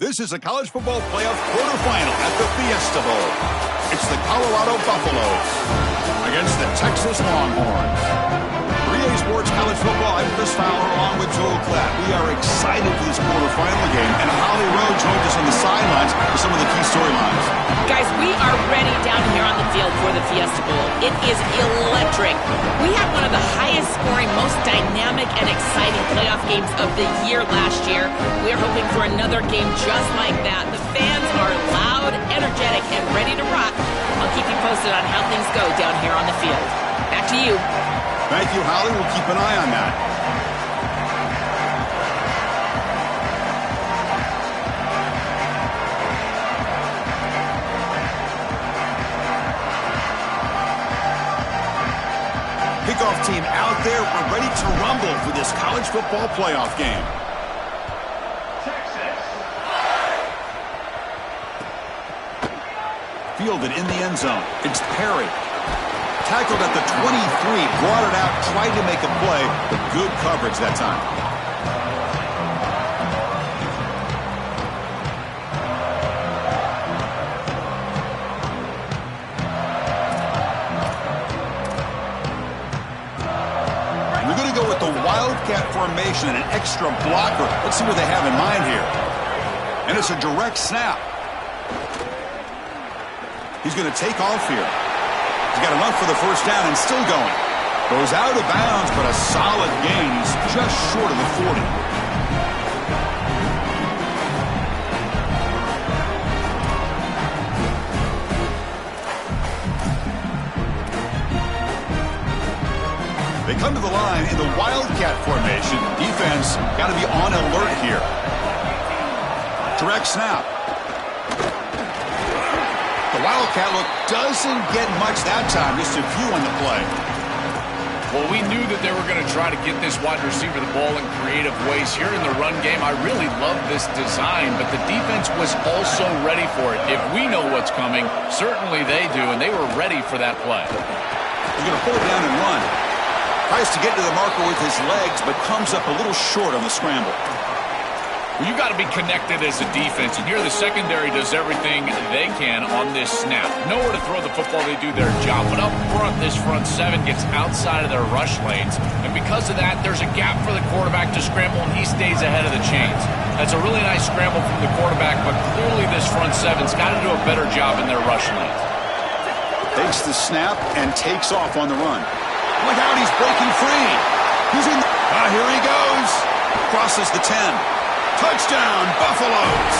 This is a college football playoff quarterfinal at the Fiesta Bowl. It's the Colorado Buffaloes against the Texas Longhorns. For EA Sports College Football, I'm Chris Fowler along with Joel Klatt. We are excited for this quarterfinal game, and Holly Rowe joins us on the sidelines for some of the key storylines. Guys, we are ready down here on the field for the Fiesta Bowl. It is electric. We had one of the highest scoring, most dynamic and exciting playoff games of the year last year. We are hoping for another game just like that. The fans are loud, energetic, and ready to rock. I'll keep you posted on how things go down here on the field. Back to you. Thank you, Holly. We'll keep an eye on that. Kickoff team out there. We're ready to rumble for this college football playoff game. Fielded in the end zone. It's Perry. Tackled at the 23, brought it out, tried to make a play, but good coverage that time. And we're going to go with the Wildcat formation and an extra blocker. Let's see what they have in mind here. And it's a direct snap. He's going to take off here. He's got enough for the first down and still going. Goes out of bounds, but a solid gain. He's just short of the 40. They come to the line in the Wildcat formation. Defense got to be on alert here. Direct snap. The Wildcat look doesn't get much that time, just a few on the play. Well, we knew that they were going to try to get this wide receiver the ball in creative ways. Here in the run game, I really love this design, but the defense was also ready for it. If we know what's coming, certainly they do, and they were ready for that play. He's going to pull it down and run. Tries to get to the marker with his legs, but comes up a little short on the scramble. Well, you got to be connected as a defense, and here the secondary does everything they can on this snap. Nowhere to throw the football, they do their job. But up front, this front seven gets outside of their rush lanes, and because of that, there's a gap for the quarterback to scramble, and he stays ahead of the chains. That's a really nice scramble from the quarterback, but clearly this front seven's got to do a better job in their rush lanes. Takes the snap and takes off on the run. Look out, he's breaking free. He's in. Here he goes. Crosses the 10. Touchdown, Buffaloes,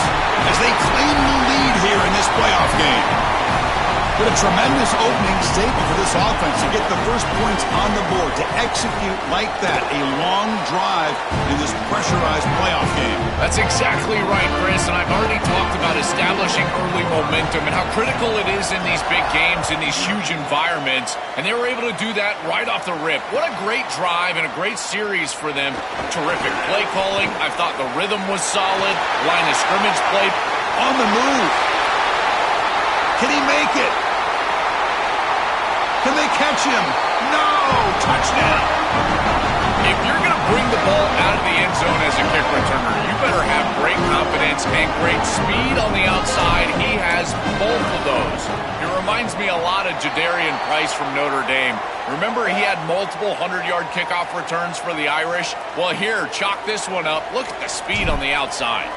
as they claim the lead here in this playoff game. But a tremendous opening statement for this offense to get the first points on the board, to execute like that, a long drive in this pressurized playoff game. That's exactly right, Chris, and I've already talked about establishing early momentum and how critical it is in these big games, in these huge environments, and they were able to do that right off the rip. What a great drive and a great series for them. Terrific play calling. I thought the rhythm was solid. Line of scrimmage play. On the move. Can he make it? Can they catch him? No! Touchdown! If you're going to bring the ball out of the end zone as a kick returner, you better have great confidence and great speed on the outside. He has both of those. It reminds me a lot of Jadarian Price from Notre Dame. Remember, he had multiple 100-yard kickoff returns for the Irish? Well, here, chalk this one up. Look at the speed on the outside.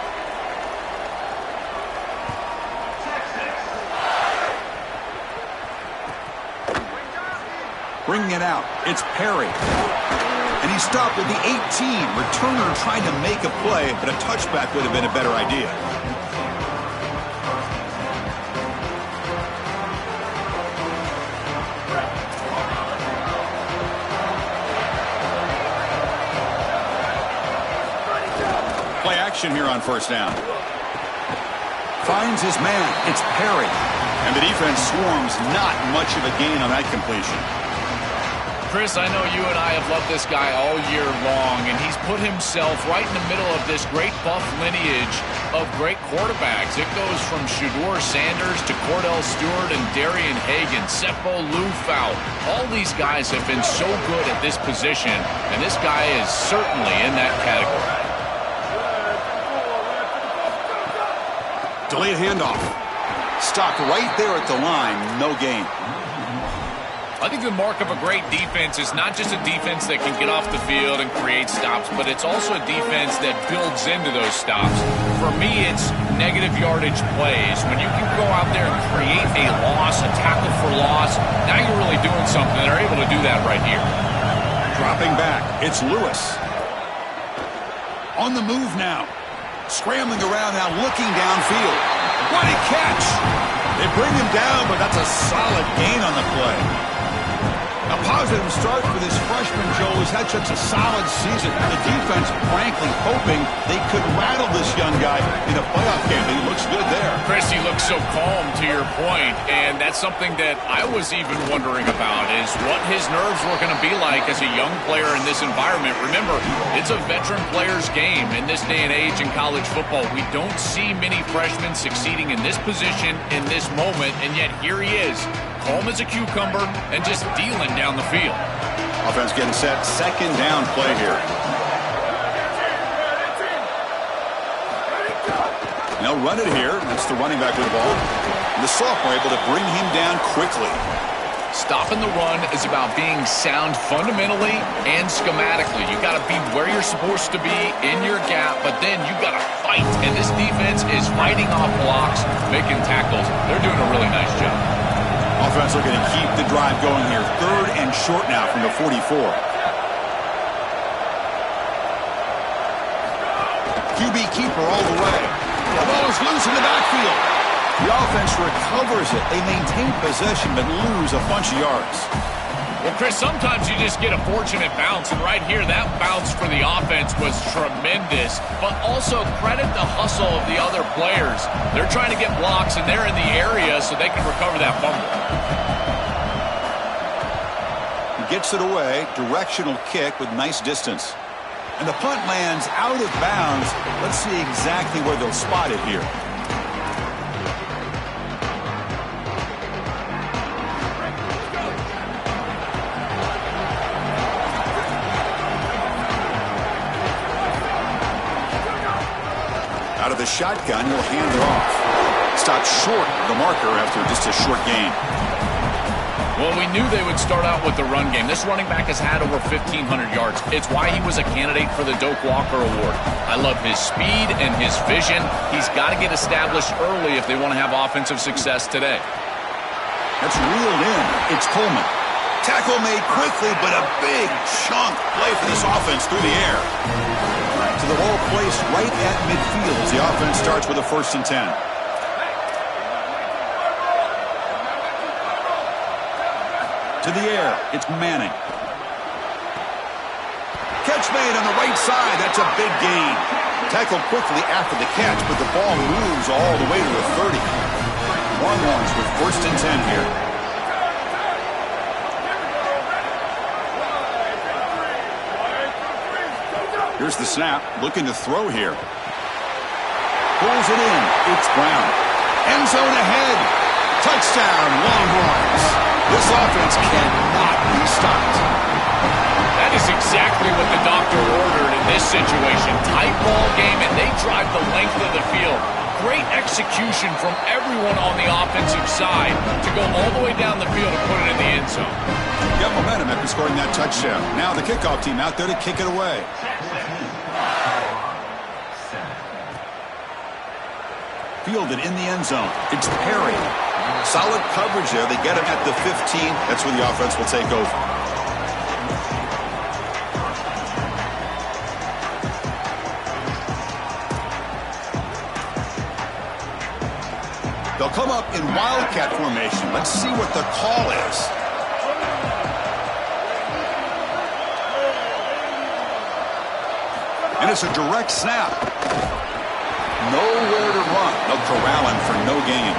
Bringing it out, it's Perry. And he stopped at the 18. Returner trying to make a play, but a touchback would have been a better idea. Play action here on first down. Finds his man, it's Perry. And the defense swarms, not much of a gain on that completion. Chris, I know you and I have loved this guy all year long, and he's put himself right in the middle of this great Buff lineage of great quarterbacks. It goes from Shedeur Sanders to Cordell Stewart and Darian Hagan, Seppo Lufau. All these guys have been so good at this position, and this guy is certainly in that category. Delayed handoff. Stopped right there at the line. No gain. I think the mark of a great defense is not just a defense that can get off the field and create stops, but it's also a defense that builds into those stops. For me, it's negative yardage plays. When you can go out there and create a loss, a tackle for loss, now you're really doing something. They're able to do that right here. Dropping back, it's Lewis. On the move now. Scrambling around now, looking downfield. What a catch! They bring him down, but that's a solid gain on the play. A positive start for this freshman, Joe, who's had such a solid season. The defense, frankly, hoping they could rattle this young guy in a playoff game. He looks good there. Chris, he looks so calm, to your point, and that's something that I was even wondering about, is what his nerves were going to be like as a young player in this environment. Remember, it's a veteran player's game in this day and age in college football. We don't see many freshmen succeeding in this position in this moment, and yet here he is, calm as a cucumber and just dealing down the field. Offense getting set. Second down play here. They'll run it here. That's the running back with the ball. And the sophomore able to bring him down quickly. Stopping the run is about being sound fundamentally and schematically. You got to be where you're supposed to be in your gap, but then you got to fight. And this defense is fighting off blocks, making tackles. They're doing a really nice job. Offense looking to keep the drive going here. Third and short now from the 44. QB keeper all the way. The ball is loose in the backfield. The offense recovers it. They maintain possession but lose a bunch of yards. Well, Chris, sometimes you just get a fortunate bounce, and right here, that bounce for the offense was tremendous, but also credit the hustle of the other players. They're trying to get blocks, and they're in the area so they can recover that fumble. He gets it away, directional kick with nice distance. And the punt lands out of bounds. Let's see exactly where they'll spot it here. Out of the shotgun, he'll hand it off. Stopped short of the marker after just a short gain. Well, we knew they would start out with the run game. This running back has had over 1,500 yards. It's why he was a candidate for the Doak Walker Award. I love his speed and his vision. He's got to get established early if they want to have offensive success today. That's reeled in. It's Coleman. Tackle made quickly, but a big chunk play for this offense through the air. To the ball placed right at midfield as the offense starts with a 1st and 10. To the air, it's Manning. Catch made on the right side. That's a big gain. Tackled quickly after the catch, but the ball moves all the way to the 30. Longhorns with 1st and 10 here. Here's the snap, looking to throw here. Pulls it in. It's Brown. End zone ahead. Touchdown, Longhorns. This offense cannot be stopped. That is exactly what the doctor ordered in this situation. Tight ball game, and they drive the length of the field. Great execution from everyone on the offensive side to go all the way down the field and put it in the end zone. Got momentum after scoring that touchdown. Now the kickoff team out there to kick it away. Fielded in the end zone. It's Perry. Solid coverage there. They get him at the 15. That's where the offense will take over. They'll come up in Wildcat formation. Let's see what the call is. And it's a direct snap. Nowhere to run. They'll corral him for no gain.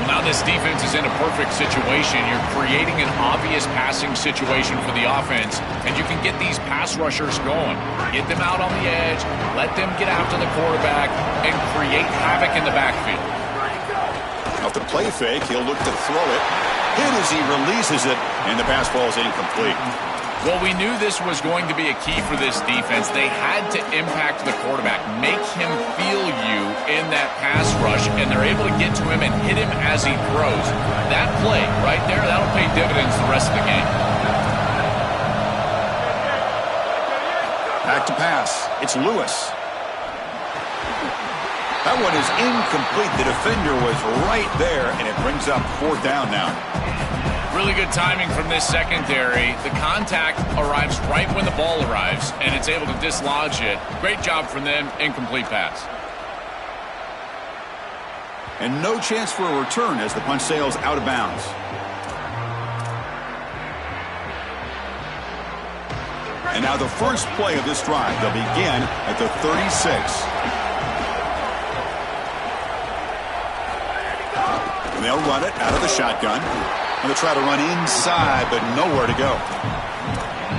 Well, now this defense is in a perfect situation. You're creating an obvious passing situation for the offense, and you can get these pass rushers going. Get them out on the edge, let them get after the quarterback, and create havoc in the backfield. Off the play fake, he'll look to throw it. Hit as he releases it, and the pass ball is incomplete. Well, we knew this was going to be a key for this defense. They had to impact the quarterback, make him feel you in that pass rush, and they're able to get to him and hit him as he throws. That play right there, that'll pay dividends the rest of the game. Back to pass. It's Lewis. That one is incomplete. The defender was right there, and it brings up 4th down now. Really good timing from this secondary. The contact arrives right when the ball arrives, and it's able to dislodge it. Great job from them. Incomplete pass. And no chance for a return as the punt sails out of bounds. And now the first play of this drive. They'll begin at the 36. And they'll run it out of the shotgun. And they'll try to run inside, but nowhere to go.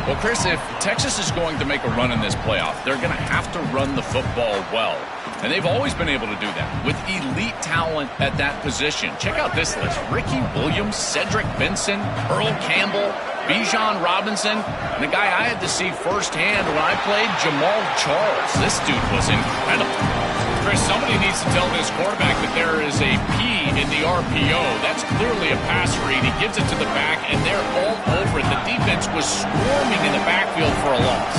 Well, Chris, if Texas is going to make a run in this playoff, they're going to have to run the football well. And they've always been able to do that with elite talent at that position. Check out this list. Ricky Williams, Cedric Benson, Earl Campbell, Bijan Robinson, and the guy I had to see firsthand when I played, Jamal Charles. This dude was incredible. Chris, somebody needs to tell this quarterback that there is a P in the RPO. That's clearly a pass read. He gives it to the back, and they're all over it. The defense was swarming in the backfield for a loss.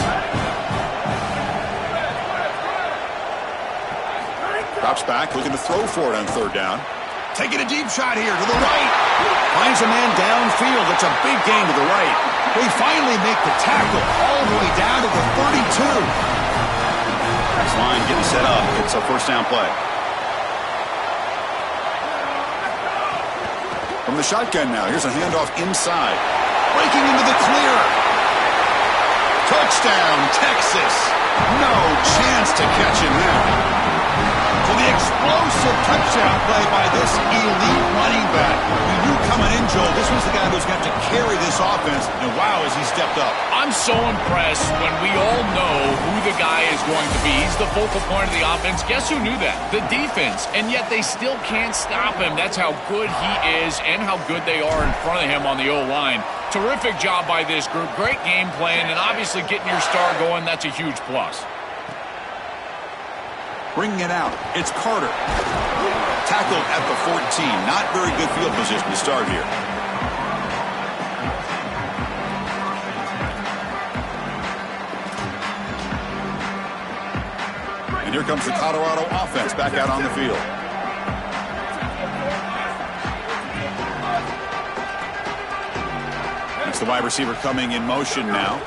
Drops back, looking to throw for it on 3rd down. Taking a deep shot here to the right. Finds a man downfield. It's a big gain to the right. They finally make the tackle all the way down to the 32. This line getting set up. It's a 1st down play. From the shotgun now. Here's a handoff inside. Breaking into the clear. Touchdown, Texas. No chance to catch him there. So the explosive touchdown play by this elite running back. We knew coming in, Joel, this was the guy who was going to have to carry this offense, and wow, has he stepped up. I'm so impressed when we all know who the guy is going to be. He's the focal point of the offense. Guess who knew that? The defense. And yet they still can't stop him. That's how good he is and how good they are in front of him on the O-line. Terrific job by this group. Great game plan, and obviously getting your star going, that's a huge plus. Bringing it out. It's Carter. Tackled at the 14. Not very good field position to start here. And here comes the Colorado offense back out on the field. It's the wide receiver coming in motion now.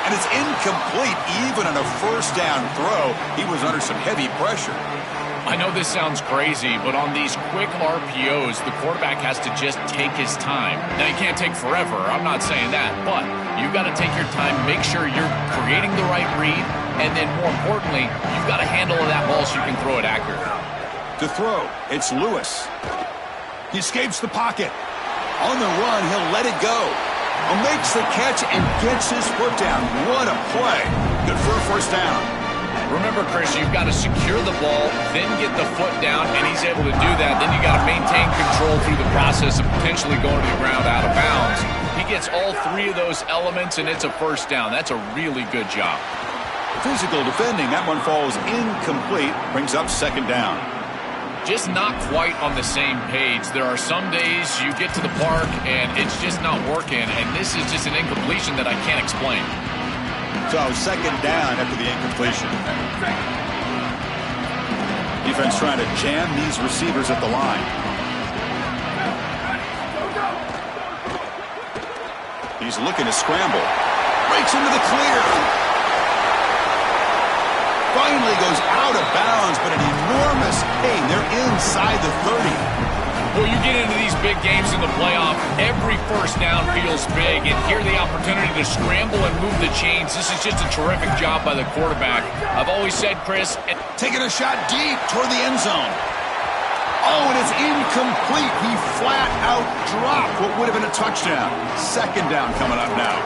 And it's incomplete. Even on a 1st down throw, he was under some heavy pressure. I know this sounds crazy, but on these quick RPOs, the quarterback has to just take his time. Now, he can't take forever. I'm not saying that. But you've got to take your time, make sure you're creating the right read, and then more importantly, you've got a handle of that ball so you can throw it accurately. To throw, it's Lewis. He escapes the pocket. On the run, he'll let it go. Makes the catch and gets his foot down. What a play. Good for a 1st down. Remember, Chris, you've got to secure the ball, then get the foot down, and he's able to do that. Then you got to maintain control through the process of potentially going to the ground out of bounds. He gets all 3 of those elements, and it's a 1st down. That's a really good job. Physical defending. That one falls incomplete. Brings up 2nd down. Just not quite on the same page. There are some days you get to the park and it's just not working, and this is just an incompletion that I can't explain. So 2nd down after the incompletion. Defense trying to jam these receivers at the line. He's looking to scramble. Breaks into the clear. Finally goes out of bounds, but an enormous gain. They're inside the 30. Well, you get into these big games in the playoff, every 1st down feels big, and here the opportunity to scramble and move the chains. This is just a terrific job by the quarterback. I've always said, Chris, taking a shot deep toward the end zone. Oh, and it's incomplete. He flat out dropped what would have been a touchdown. 2nd down coming up now.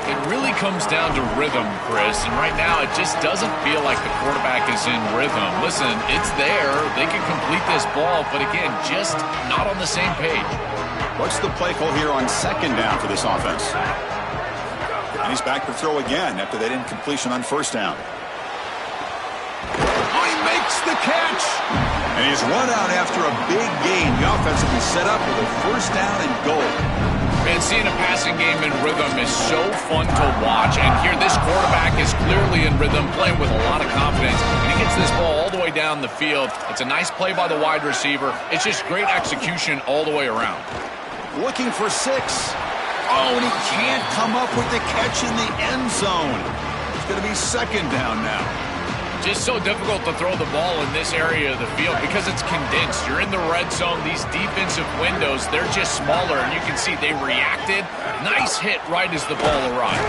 It really comes down to rhythm, Chris, and right now it just doesn't feel like the quarterback is in rhythm. Listen, it's there. They can complete this ball, but again, just not on the same page. What's the play call here on second down for this offense? And he's back to throw again after that incompletion on first down. Oh, he makes the catch! And he's run out after a big gain. The offense will be set up with a first down and goal. Man, seeing a passing game in rhythm is so fun to watch. And here, this quarterback is clearly in rhythm, playing with a lot of confidence. And he gets this ball all the way down the field. It's a nice play by the wide receiver. It's just great execution all the way around. Looking for 6. Oh, and he can't come up with the catch in the end zone. It's going to be second down now. Just so difficult to throw the ball in this area of the field because it's condensed. You're in the red zone. These defensive windows, they're just smaller, and you can see they reacted. Nice hit right as the ball arrives.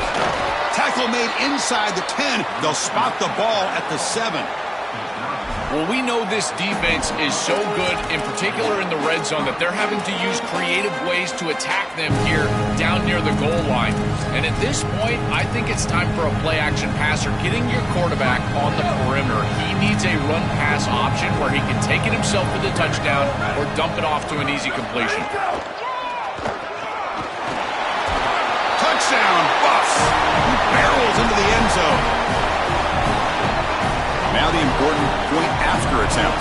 Tackle made inside the 10. They'll spot the ball at the 7. Well, we know this defense is so good, in particular in the red zone, that they're having to use creative ways to attack them here down near the goal line. And at this point, I think it's time for a play-action passer, getting your quarterback on the perimeter. He needs a run-pass option where he can take it himself for the touchdown or dump it off to an easy completion. Touchdown, Buffs! He barrels into the end zone. Now the important point after attempt.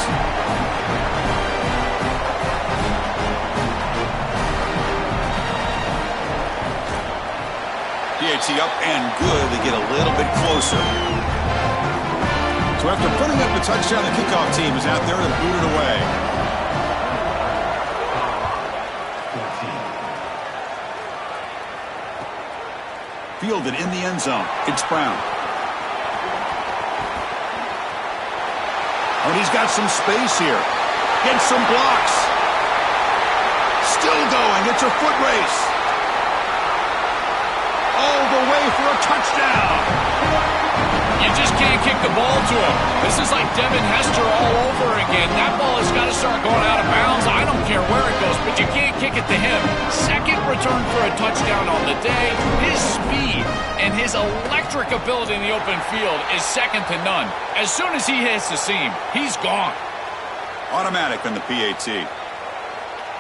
PAT up and good. They get a little bit closer. So after putting up the touchdown, the kickoff team is out there to boot it away. Fielded in the end zone. It's Brown. Oh, he's got some space here. Gets some blocks. Still going. It's a foot race. All the way for a touchdown. You just can't kick the ball to him. This is like Devin Hester all over again. That ball has got to start going out of bounds. I don't care where it goes, but you can't kick it to him. Second return for a touchdown on the day. His speed and his electric ability in the open field is second to none. As soon as he hits the seam, he's gone. Automatic on the PAT.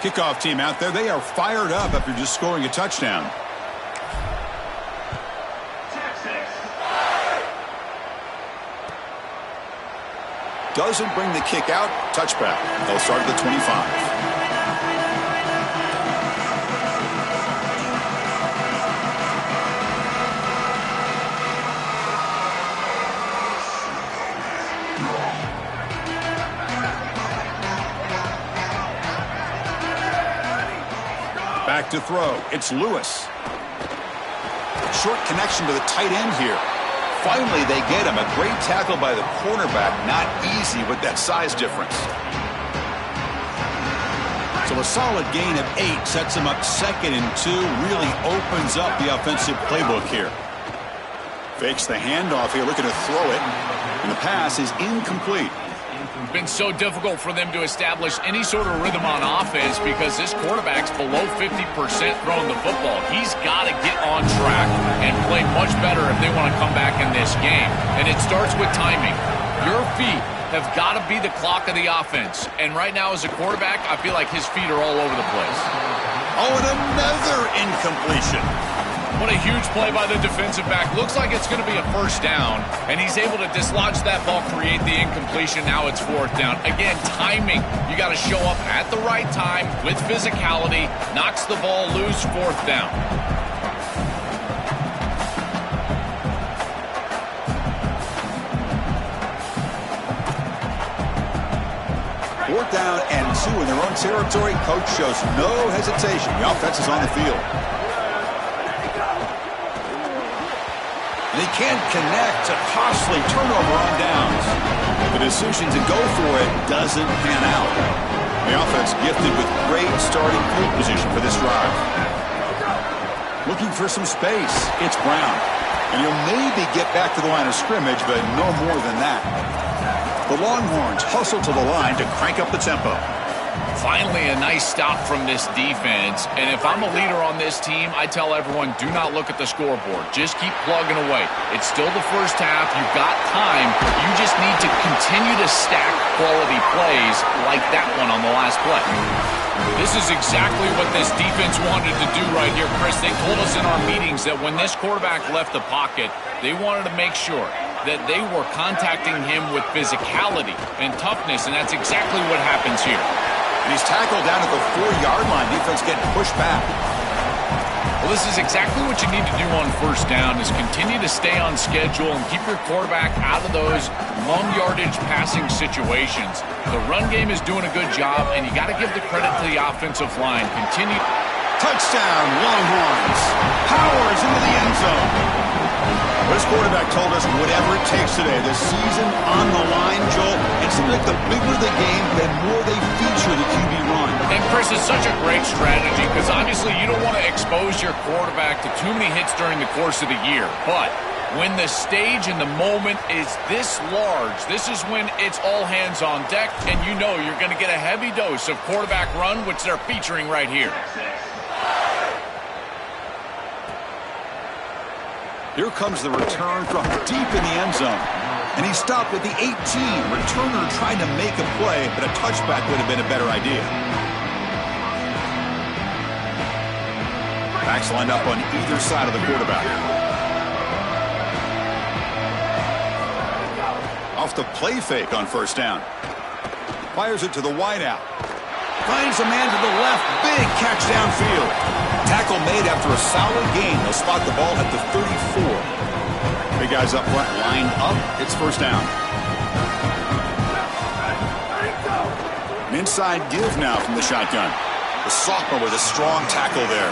Kickoff team out there, they are fired up after just scoring a touchdown. Doesn't bring the kick out. Touchback. They'll start at the 25. Back to throw. It's Lewis. Short connection to the tight end here. Finally, they get him. A great tackle by the cornerback. Not easy with that size difference. So a solid gain of 8 sets him up 2nd and 2. Really opens up the offensive playbook here. Fakes the handoff here, looking to throw it. And the pass is incomplete. It's been so difficult for them to establish any sort of rhythm on offense because this quarterback's below 50% throwing the football. He's got to get on track and play much better if they want to come back in this game. And it starts with timing. Your feet have got to be the clock of the offense. And right now as a quarterback, I feel like his feet are all over the place. Oh, and another incompletion. What a huge play by the defensive back. Looks like it's going to be a first down, and he's able to dislodge that ball, create the incompletion. Now it's 4th down. Again, timing. You got to show up at the right time with physicality. Knocks the ball loose, 4th down. Fourth down and 2 in their own territory. Coach shows no hesitation. The offense is on the field. They can't connect. A costly turnover on downs. The decision to go for it doesn't pan out. The offense gifted with great starting field position for this drive. Looking for some space. It's Brown. And he'll maybe get back to the line of scrimmage, but no more than that. The Longhorns hustle to the line to crank up the tempo. Finally, a nice stop from this defense. And if I'm a leader on this team, I tell everyone, do not look at the scoreboard. Just keep plugging away. It's still the first half. You've got time. You just need to continue to stack quality plays like that one on the last play. This is exactly what this defense wanted to do right here, Chris. They told us in our meetings that when this quarterback left the pocket, they wanted to make sure that they were contacting him with physicality and toughness, and that's exactly what happens here. And he's tackled down at the 4-yard line. Defense getting pushed back. Well, this is exactly what you need to do on first down is continue to stay on schedule and keep your quarterback out of those long yardage passing situations. The run game is doing a good job, and you got to give the credit to the offensive line. Continue. Touchdown, Longhorns. Powers into the end zone. This quarterback told us whatever it takes today. The season on the line, Joel. It seems like the bigger the game, the more they feature the QB run. And Chris, it's such a great strategy because obviously you don't want to expose your quarterback to too many hits during the course of the year. But when the stage and the moment is this large, this is when it's all hands on deck, and you know you're going to get a heavy dose of quarterback run, which they're featuring right here. Here comes the return from deep in the end zone. And he stopped at the 18. Returner tried to make a play, but a touchback would have been a better idea. Backs lined up on either side of the quarterback. Off the play fake on first down. Fires it to the wideout. Finds a man to the left. Big catch downfield. Tackle made after a solid gain. They'll spot the ball at the 34. Big guys up front line up. It's first down. An inside give now from the shotgun. The sophomore with a strong tackle there.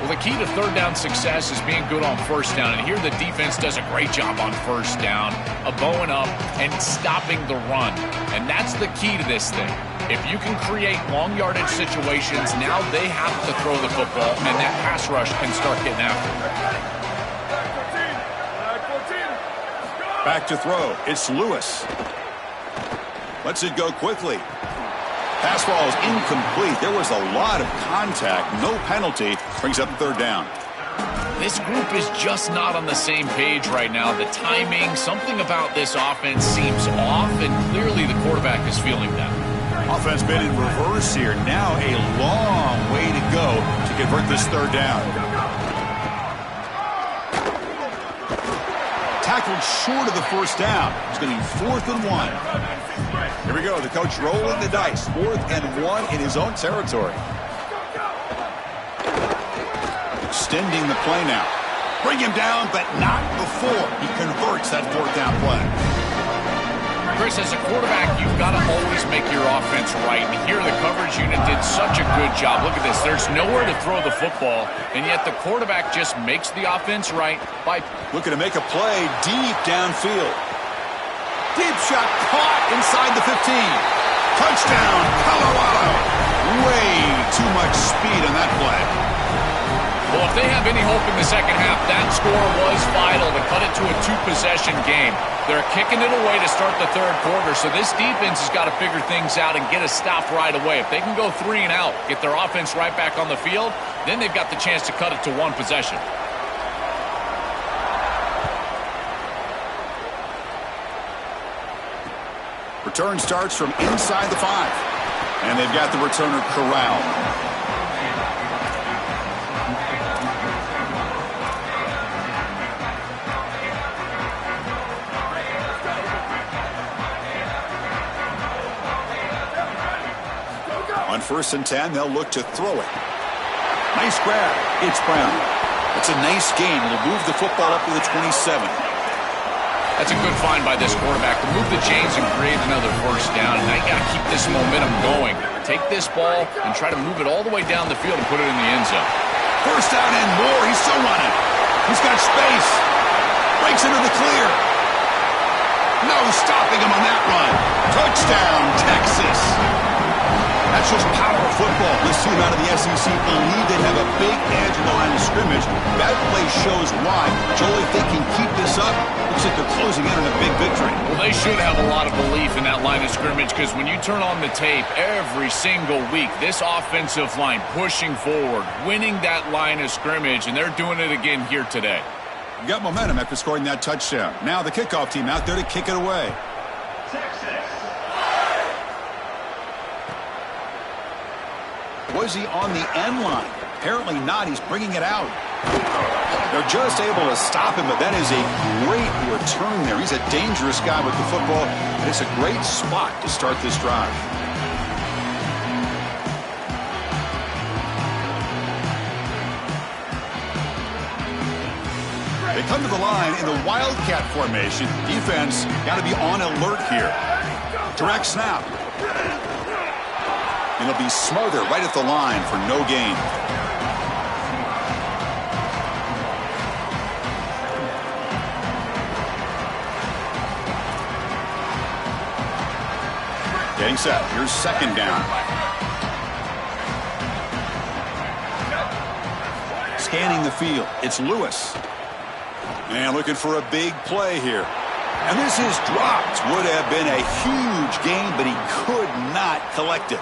Well, the key to third down success is being good on first down. And here the defense does a great job on first down, bowing up and stopping the run. And that's the key to this thing. If you can create long yardage situations, now they have to throw the football, and that pass rush can start getting after it. Back to throw. It's Lewis. Lets it go quickly. Pass ball is incomplete. There was a lot of contact. No penalty. Brings up third down. This group is just not on the same page right now. The timing, something about this offense seems off, and clearly the quarterback is feeling that. Offense been in reverse here. Now a long way to go to convert this third down. Tackled short of the first down. It's going to be 4th and 1. Here we go. The coach rolling the dice. 4th and 1 in his own territory. Extending the play now. Bring him down, but not before he converts that 4th down play. Chris, as a quarterback, you've got to always make your offense right. And here the coverage unit did such a good job. Look at this. There's nowhere to throw the football, and yet the quarterback just makes the offense right by looking to make a play deep downfield. Deep shot caught inside the 15. Touchdown, Colorado. Way too much speed on that play. Well, if they have any hope in the second half, that score was vital to cut it to a 2-possession game. They're kicking it away to start the third quarter, so this defense has got to figure things out and get a stop right away. If they can go 3 and out, get their offense right back on the field, then they've got the chance to cut it to 1 possession. Return starts from inside the 5. And they've got the returner corralled. On 1st and 10, they'll look to throw it. Nice grab. It's Brown. It's a nice game. He'll move the football up to the 27. That's a good find by this quarterback to move the chains and create another first down. And now you got to keep this momentum going. Take this ball and try to move it all the way down the field and put it in the end zone. First down and more. He's still running. He's got space. Breaks into the clear. No stopping him on that run. Touchdown, Texas. That's just power football. This team out of the SEC believe they have a big edge in the line of scrimmage. That play shows why. Joel, if they can keep this up, looks like they're closing in on a big victory. Well, they should have a lot of belief in that line of scrimmage because when you turn on the tape every single week, this offensive line pushing forward, winning that line of scrimmage, and they're doing it again here today. Got momentum after scoring that touchdown. Now the kickoff team out there to kick it away. Was he on the end line? Apparently not. He's bringing it out. They're just able to stop him, but that is a great return there. He's a dangerous guy with the football, and it's a great spot to start this drive. They come to the line in the Wildcat formation. Defense got to be on alert here. Direct snap. And it'll be Smother right at the line for no gain. Getting set. Here's second down. Scanning the field. It's Lewis. And looking for a big play here. And this is dropped. Would have been a huge gain, but he could not collect it.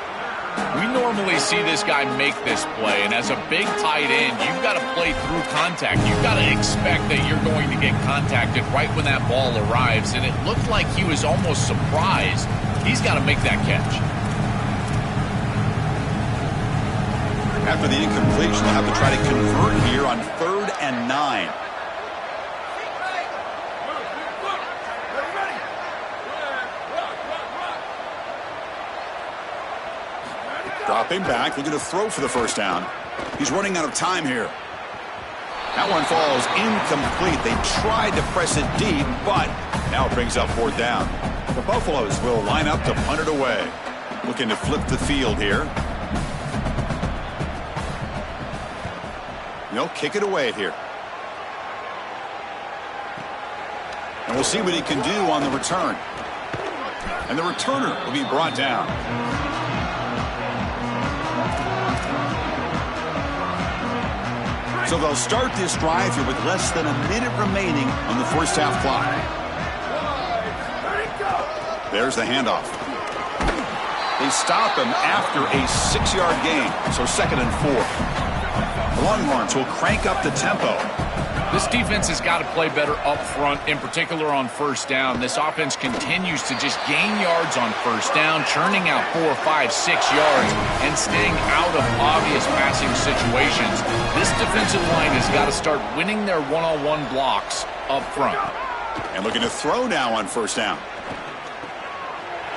We normally see this guy make this play, and as a big tight end, you've got to play through contact. You've got to expect that you're going to get contacted right when that ball arrives, and it looked like he was almost surprised. He's got to make that catch. After the incompletion, they'll have to try to convert here on 3rd and 9. Dropping back, looking to throw for the first down. He's running out of time here. That one falls incomplete. They tried to press it deep, but now it brings up 4th down. The Buffaloes will line up to punt it away. Looking to flip the field here. They'll kick it away here. And we'll see what he can do on the return. And the returner will be brought down. So they'll start this drive here with less than a minute remaining on the first half clock. There's the handoff. They stop him after a 6-yard gain, so 2nd and 4. The Longhorns will crank up the tempo. This defense has got to play better up front, in particular on first down. This offense continues to just gain yards on first down, churning out 4, 5, 6 yards, and staying out of obvious passing situations. This defensive line has got to start winning their one-on-one blocks up front. And looking to throw now on first down.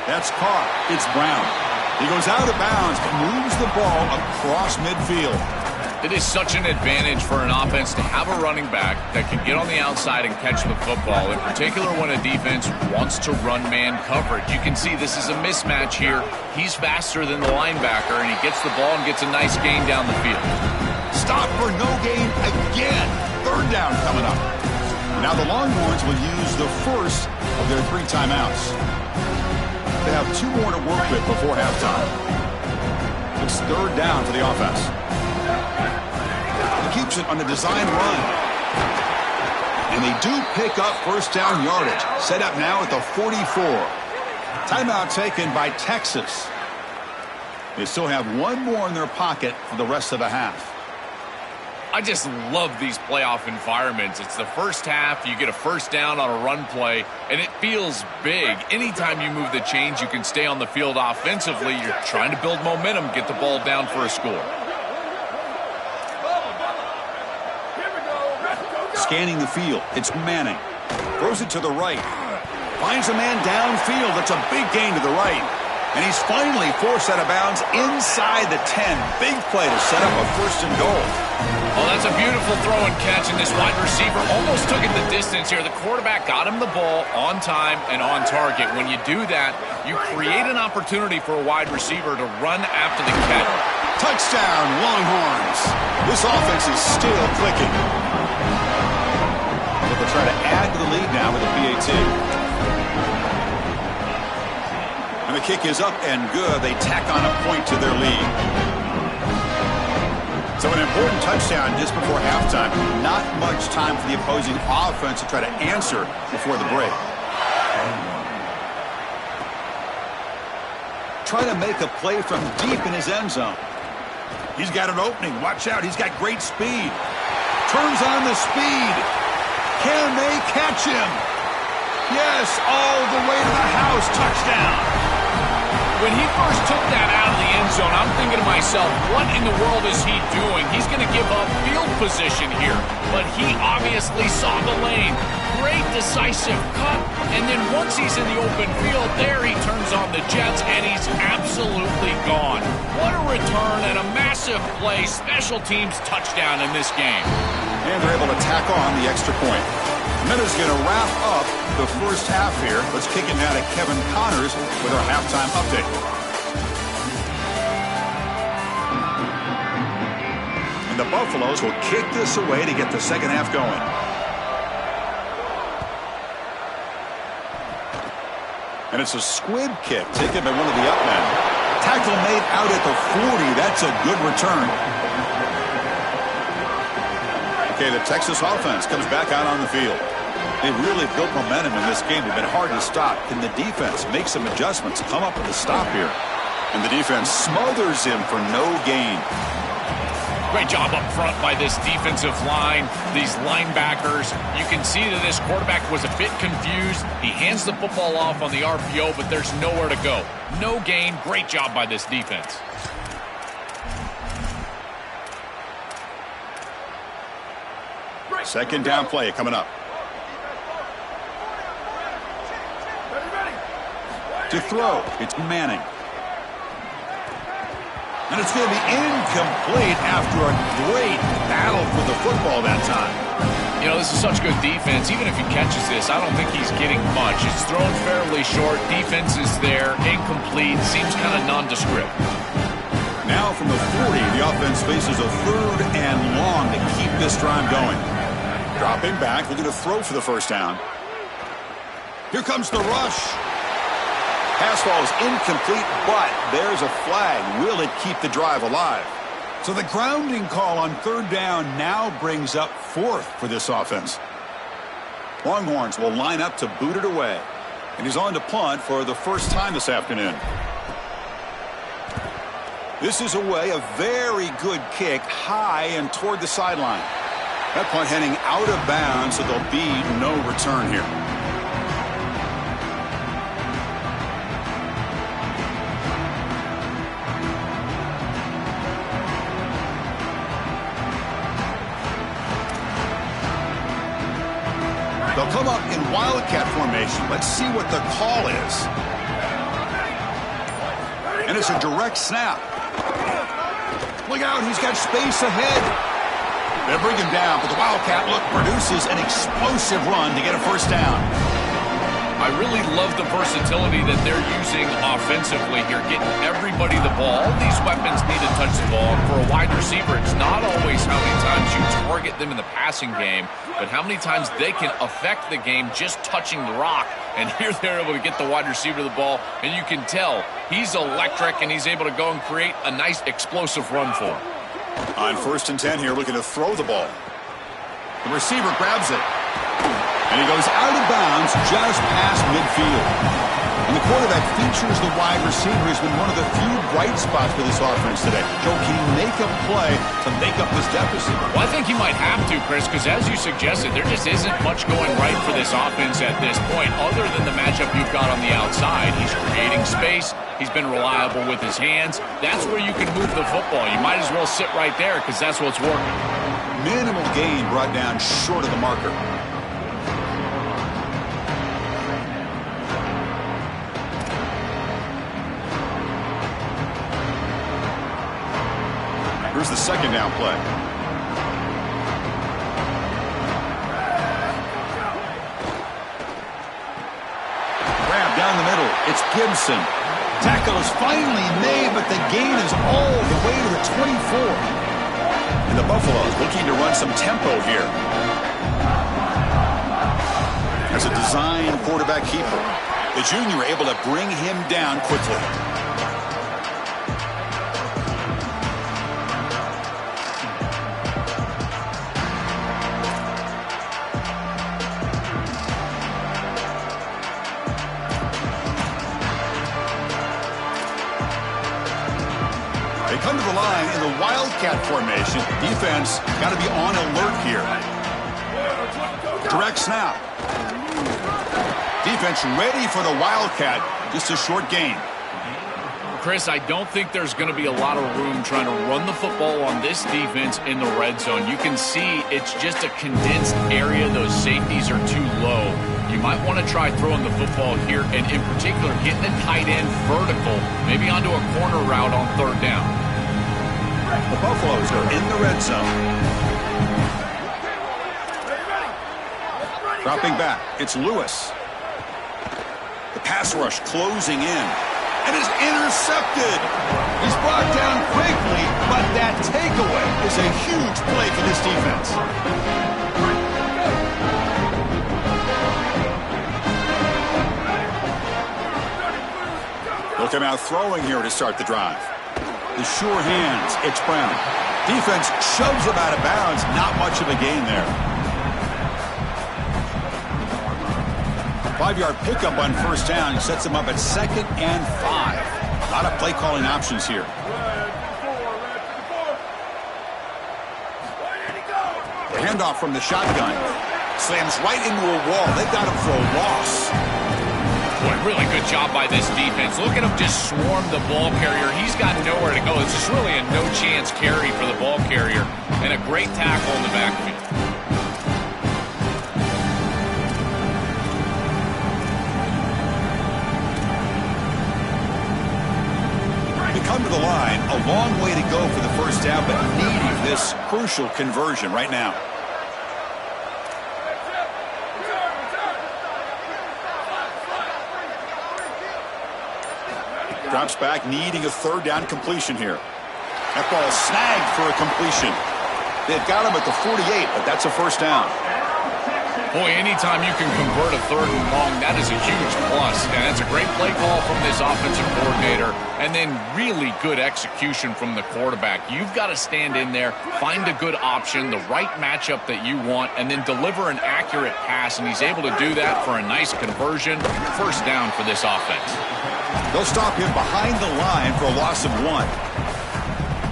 That's caught. It's Brown. He goes out of bounds, but moves the ball across midfield. It is such an advantage for an offense to have a running back that can get on the outside and catch the football, in particular when a defense wants to run man coverage. You can see this is a mismatch here. He's faster than the linebacker, and he gets the ball and gets a nice gain down the field. Stop for no gain again. 3rd down coming up. Now the Longhorns will use the first of their 3 timeouts. They have 2 more to work with before halftime. It's 3rd down for the offense. He keeps it on the design run. And they do pick up first down yardage. Set up now at the 44. Timeout taken by Texas. They still have 1 more in their pocket for the rest of the half. I just love these playoff environments. It's the first half, you get a first down on a run play, and it feels big. Anytime you move the chains, you can stay on the field offensively. You're trying to build momentum, get the ball down for a score. Scanning the field, it's Manning. Throws it to the right. Finds a man downfield. That's a big gain to the right. And he's finally forced out of bounds inside the 10. Big play to set up a 1st and goal. Oh, that's a beautiful throw and catch, and this wide receiver almost took it the distance here. The quarterback got him the ball on time and on target. When you do that, you create an opportunity for a wide receiver to run after the catch. Touchdown, Longhorns. This offense is still clicking. But they'll try to add to the lead now with a PAT. And the kick is up and good. They tack on a point to their lead. So an important touchdown just before halftime. Not much time for the opposing offense to try to answer before the break. Try to make a play from deep in his end zone. He's got an opening. Watch out. He's got great speed. Turns on the speed. Can they catch him? Yes, all the way to the house. Touchdown. When he first took that out of the end zone, I'm thinking to myself, what in the world is he doing? He's going to give up field position here. But he obviously saw the lane. Great decisive cut. And then once he's in the open field, there he turns on the jets, and he's absolutely gone. What a return and a massive play. Special teams touchdown in this game. And they're able to tack on the extra point. Minuta's going to wrap up the first half here. Let's kick it now to Kevin Connors with our halftime update. And the Buffaloes will kick this away to get the second half going. And it's a squib kick taken by one of the up men. Tackle made out at the 40. That's a good return. Okay, the Texas offense comes back out on the field. They've really built momentum in this game. They've been hard to stop. Can the defense make some adjustments, come up with a stop here? And the defense smothers him for no gain. Great job up front by this defensive line, these linebackers. You can see that this quarterback was a bit confused. He hands the football off on the RPO, but there's nowhere to go. No gain. Great job by this defense. Second down play coming up. To throw, it's Manning. And it's going to be incomplete after a great battle for the football that time. You know, this is such good defense. Even if he catches this, I don't think he's getting much. It's thrown fairly short. Defense is there. Incomplete. Seems kind of nondescript. Now from the 40, the offense faces a third and long to keep this drive going. Dropping back, looking to throw for the first down. Here comes the rush. Pass ball is incomplete, but there's a flag. Will it keep the drive alive? So the grounding call on third down now brings up fourth for this offense. Longhorns will line up to boot it away. And he's on to punt for the first time this afternoon. This is away, a very good kick, high and toward the sideline. That punt heading out of bounds, so there'll be no return here. They'll come up in Wildcat formation. Let's see what the call is. And it's a direct snap. Look out, he's got space ahead. They bring him down, but the Wildcat look produces an explosive run to get a first down. I really love the versatility that they're using offensively here, getting everybody the ball. All these weapons need to touch the ball. For a wide receiver, it's not always how many times you target them in the passing game, but how many times they can affect the game just touching the rock. And here they're able to get the wide receiver the ball, and you can tell he's electric, and he's able to go and create a nice explosive run for him. On 1st and 10 here, looking to throw the ball. The receiver grabs it. And he goes out of bounds just past midfield. And the quarterback features the wide receiver. He's been one of the few bright spots for this offense today. Joe, can he make a play to make up this deficit? Well, I think he might have to, Chris, because as you suggested, there just isn't much going right for this offense at this point, other than the matchup you've got on the outside. He's creating space. He's been reliable with his hands. That's where you can move the football. You might as well sit right there because that's what's working. Minimal gain brought down short of the marker. Here's the second down play. Grab down the middle. It's Gibson. Tackle is finally made, but the gain is all the way to the 24. And the Buffaloes looking to run some tempo here. As a design quarterback keeper, the junior able to bring him down quickly. They come to the line in the Wildcat formation. Defense got to be on alert here. Direct snap. Defense ready for the Wildcat. Just a short gain. Chris, I don't think there's going to be a lot of room trying to run the football on this defense in the red zone. You can see it's just a condensed area. Those safeties are too low. You might want to try throwing the football here, and in particular, getting a tight end vertical, maybe onto a corner route on third down. The Buffaloes are in the red zone. Dropping back, it's Lewis. The pass rush closing in. And is intercepted. He's brought down quickly, but that takeaway is a huge play for this defense. Look him out throwing here to start the drive. The sure hands, it's Brown. Defense shoves him out of bounds. Not much of a gain there. 5-yard pickup on first down. He sets him up at 2nd and 5. A lot of play calling options here. The handoff from the shotgun. Slams right into a wall. They got him for a loss. Boy, really good job by this defense. Look at him just swarm the ball carrier. He's got nowhere to go. It's just really a no-chance carry for the ball carrier. And a great tackle in the backfield. Come to the line, a long way to go for the first down, but needing this crucial conversion right now. Drops back, needing a third down completion here. That ball snagged for a completion. They've got him at the 48, but that's a first down. Boy, anytime you can convert a third and long, that is a huge plus. And it's a great play call from this offensive coordinator. And then really good execution from the quarterback. You've got to stand in there, find a good option, the right matchup that you want, and then deliver an accurate pass. And he's able to do that for a nice conversion. First down for this offense. They'll stop him behind the line for a loss of 1.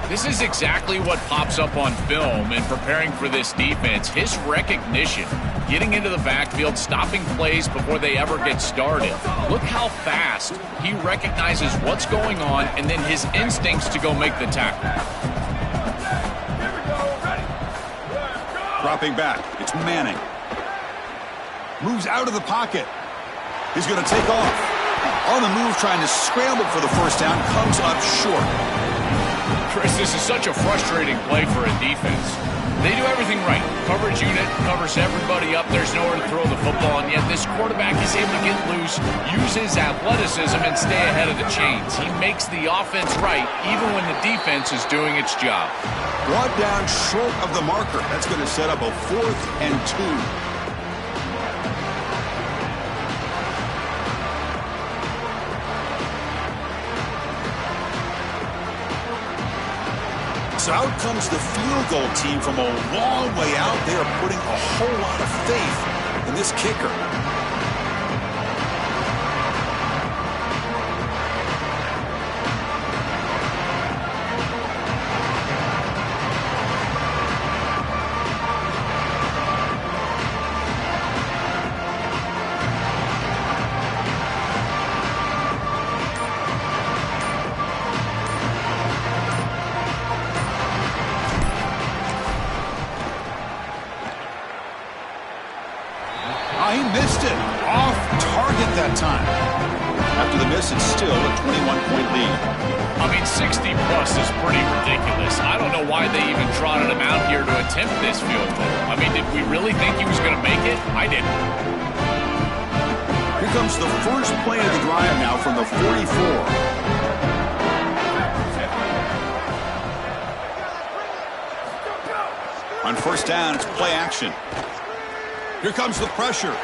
This is exactly what pops up on film in preparing for this defense. His recognition, getting into the backfield, stopping plays before they ever get started. Look how fast he recognizes what's going on and then his instincts to go make the tackle. Dropping back, it's Manning. Moves out of the pocket. He's going to take off. On the move, trying to scramble for the first down, comes up short. Chris, this is such a frustrating play for a defense. They do everything right. Coverage unit covers everybody up. There's nowhere to throw the football, and yet this quarterback is able to get loose, use his athleticism, and stay ahead of the chains. He makes the offense right, even when the defense is doing its job. Brought down short of the marker. That's going to set up a 4th and 2. So out comes the field goal team from a long way out. They are putting a whole lot of faith in this kicker. He missed it. Off target that time. After the miss, it's still a 21-point lead. I mean, 60-plus is pretty ridiculous. I don't know why they even trotted him out here to attempt this field goal. I mean, did we really think he was going to make it? I didn't. Here comes the first play of the drive now from the 44. On first down, it's play action. Here comes the pressure.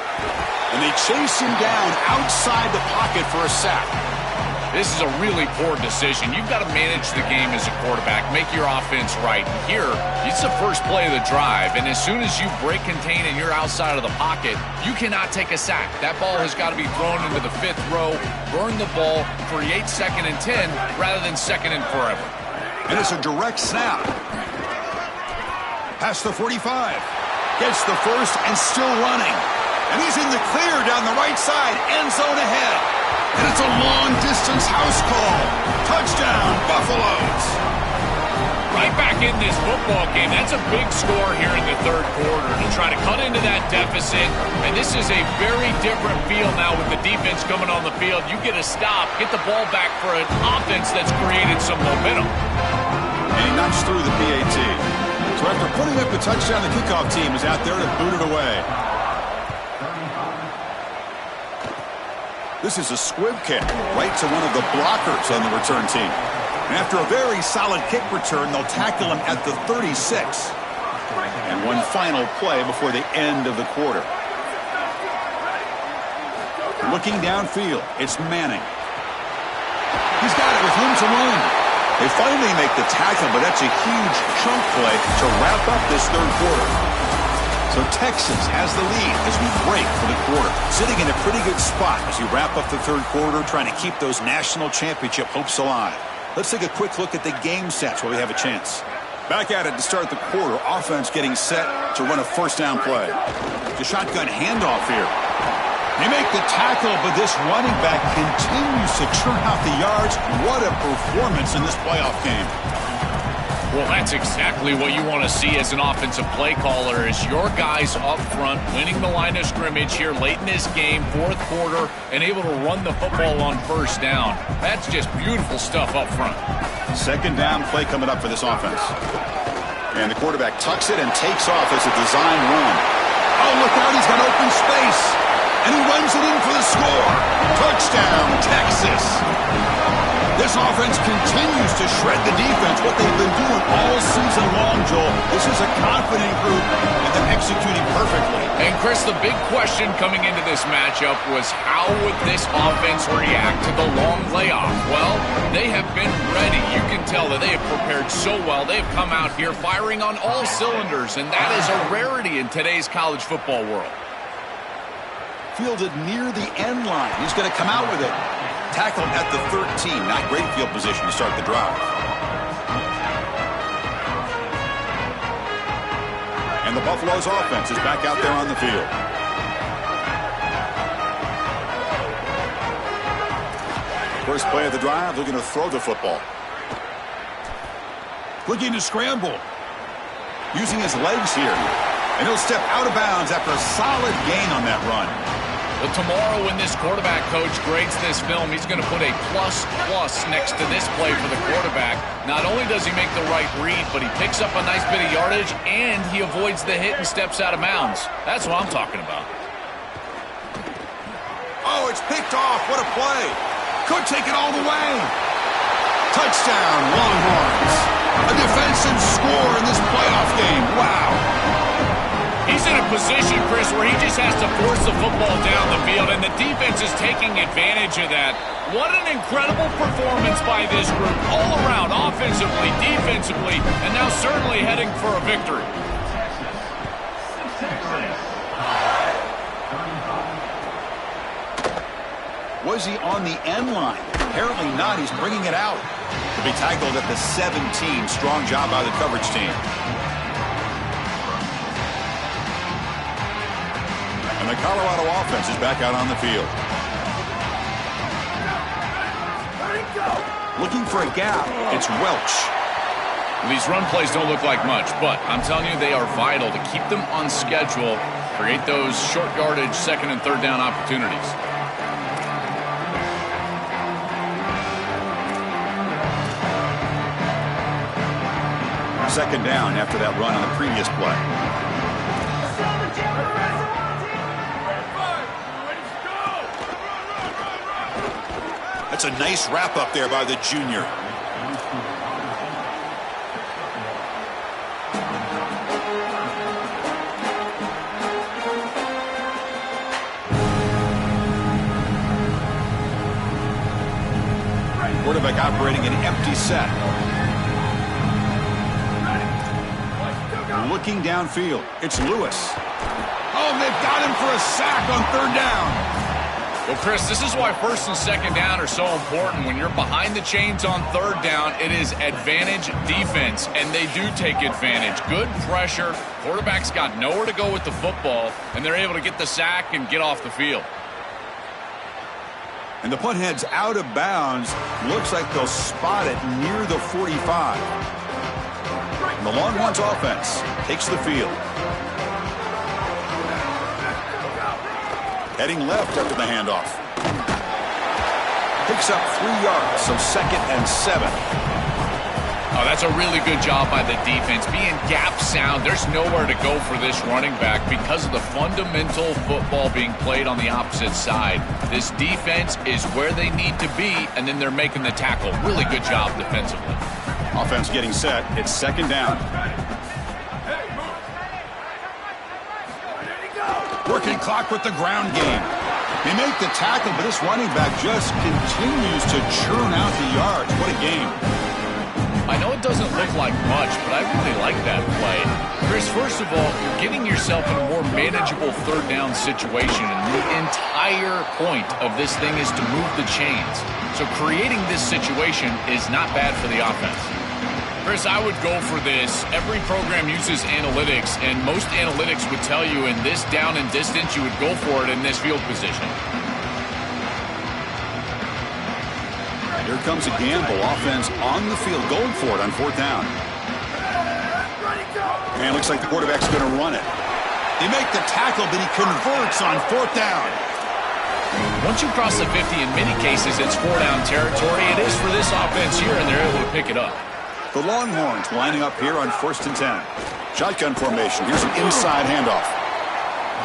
And they chase him down outside the pocket for a sack. This is a really poor decision. You've got to manage the game as a quarterback, make your offense right. Here, it's the first play of the drive, and as soon as you break contain and you're outside of the pocket, you cannot take a sack. That ball has got to be thrown into the 5th row, burn the ball, create 2nd and 10 rather than 2nd and forever. And it's a direct snap. Past the 45. Gets the first and still running. And he's in the clear down the right side. End zone ahead. And it's a long-distance house call. Touchdown, Buffaloes. Right back in this football game. That's a big score here in the third quarter to try to cut into that deficit. And this is a very different feel now with the defense coming on the field. You get a stop, get the ball back for an offense that's created some momentum. And he knocks through the PAT. So after putting up the touchdown, the kickoff team is out there to boot it away. This is a squib kick right to one of the blockers on the return team. And after a very solid kick return, they'll tackle him at the 36. And one final play before the end of the quarter. Looking downfield, it's Manning. He's got it with room to run. They finally make the tackle, but that's a huge chunk play to wrap up this third quarter. So Texas has the lead as we break for the quarter. Sitting in a pretty good spot as we wrap up the third quarter, trying to keep those national championship hopes alive. Let's take a quick look at the game sets where we have a chance. Back at it to start the quarter. Offense getting set to run a first down play. The shotgun handoff here. They make the tackle, but this running back continues to churn out the yards. What a performance in this playoff game. Well, that's exactly what you want to see as an offensive play caller, is your guys up front winning the line of scrimmage here late in this game, fourth quarter, and able to run the football on first down. That's just beautiful stuff up front. Second down play coming up for this offense. And the quarterback tucks it and takes off as a design run. Oh, look out, he's got open space. And he runs it in for the score. Touchdown, Texas. This offense continues to shred the defense, what they've been doing all season long, Joel. This is a confident group, and they're executing perfectly. And, Chris, the big question coming into this matchup was how would this offense react to the long layoff? Well, they have been ready. You can tell that they have prepared so well. They have come out here firing on all cylinders, and that is a rarity in today's college football world. Fielded near the end line. He's going to come out with it. Tackled at the 13. Not great field position to start the drive. And the Buffaloes offense is back out there on the field. First play of the drive, looking to throw the football. Looking to scramble. Using his legs here. And he'll step out of bounds after a solid gain on that run. Well, tomorrow when this quarterback coach grades this film, he's going to put a plus next to this play for the quarterback. Not only does he make the right read, but he picks up a nice bit of yardage, and he avoids the hit and steps out of bounds. That's what I'm talking about. Oh, it's picked off. What a play. Could take it all the way. Touchdown, Longhorns. A defensive score in this playoff game. Wow. He's in a position, Chris, where he just has to force the football down the field, and the defense is taking advantage of that. What an incredible performance by this group all around, offensively, defensively, and now certainly heading for a victory. Was he on the end line? Apparently not. He's bringing it out. To be tackled at the 17. Strong job by the coverage team. And the Colorado offense is back out on the field. Looking for a gap. It's Welch. These run plays don't look like much, but I'm telling you, they are vital to keep them on schedule, create those short yardage second and third down opportunities. Second down after that run on the previous play. That's a nice wrap up there by the junior. Quarterback operating an empty set. Looking downfield. It's Lewis. Oh, they've got him for a sack on third down. Well, Chris, this is why first and second down are so important. When you're behind the chains on third down, it is advantage defense, and they do take advantage. Good pressure. Quarterback's got nowhere to go with the football, and they're able to get the sack and get off the field. And the punt heads out of bounds. Looks like they'll spot it near the 45. And the Longhorns offense takes the field. Heading left after the handoff. Picks up 3 yards, so 2nd and 7. Oh, that's a really good job by the defense. Being gap sound, there's nowhere to go for this running back because of the fundamental football being played on the opposite side. This defense is where they need to be, and then they're making the tackle. Really good job defensively. Offense getting set. It's 2nd down. Working clock with the ground game. They make the tackle, but this running back just continues to churn out the yards. What a game. I know it doesn't look like much, but I really like that play. Chris, first of all, you're getting yourself in a more manageable 3rd down situation, and the entire point of this thing is to move the chains. So creating this situation is not bad for the offense. Chris, I would go for this. Every program uses analytics, and most analytics would tell you in this down and distance, you would go for it in this field position. Here comes a gamble. Offense on the field, going for it on 4th down. And looks like the quarterback's going to run it. They make the tackle, but he converts on 4th down. Once you cross the 50, in many cases, it's 4-down territory. It is for this offense here, and they're able to pick it up. The Longhorns lining up here on 1st and 10. Shotgun formation. Here's an inside handoff.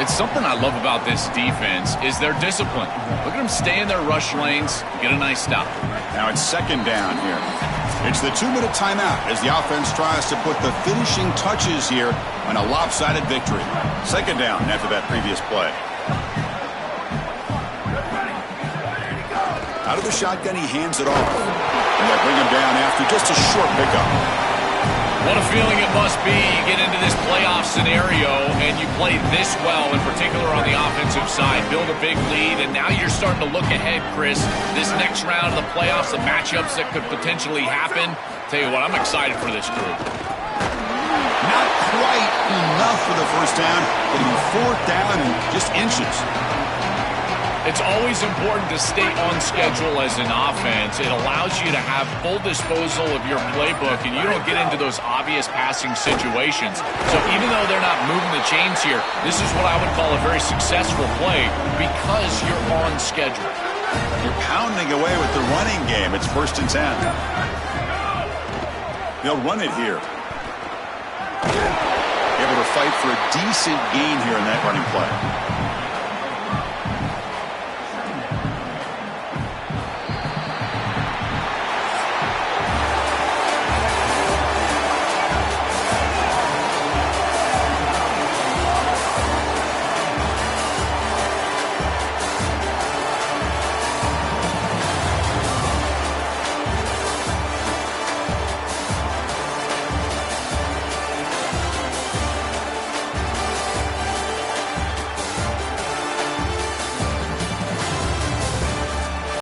It's something I love about this defense is their discipline. Look at them stay in their rush lanes, get a nice stop. Now it's 2nd down here. It's the 2-minute timeout as the offense tries to put the finishing touches here on a lopsided victory. 2nd down after that previous play. Out of the shotgun, he hands it off. And they'll bring him down after just a short pickup. What a feeling it must be. You get into this playoff scenario and you play this well, in particular on the offensive side, build a big lead, and now you're starting to look ahead, Chris. This next round of the playoffs, the matchups that could potentially happen. Tell you what, I'm excited for this group. Not quite enough for the 1st down, but 4th down and just inches. It's always important to stay on schedule as an offense. It allows you to have full disposal of your playbook, and you don't get into those obvious passing situations. So even though they're not moving the chains here, this is what I would call a very successful play because you're on schedule. You're pounding away with the running game. It's 1st and 10. They'll run it here. Able to fight for a decent gain here in that running play.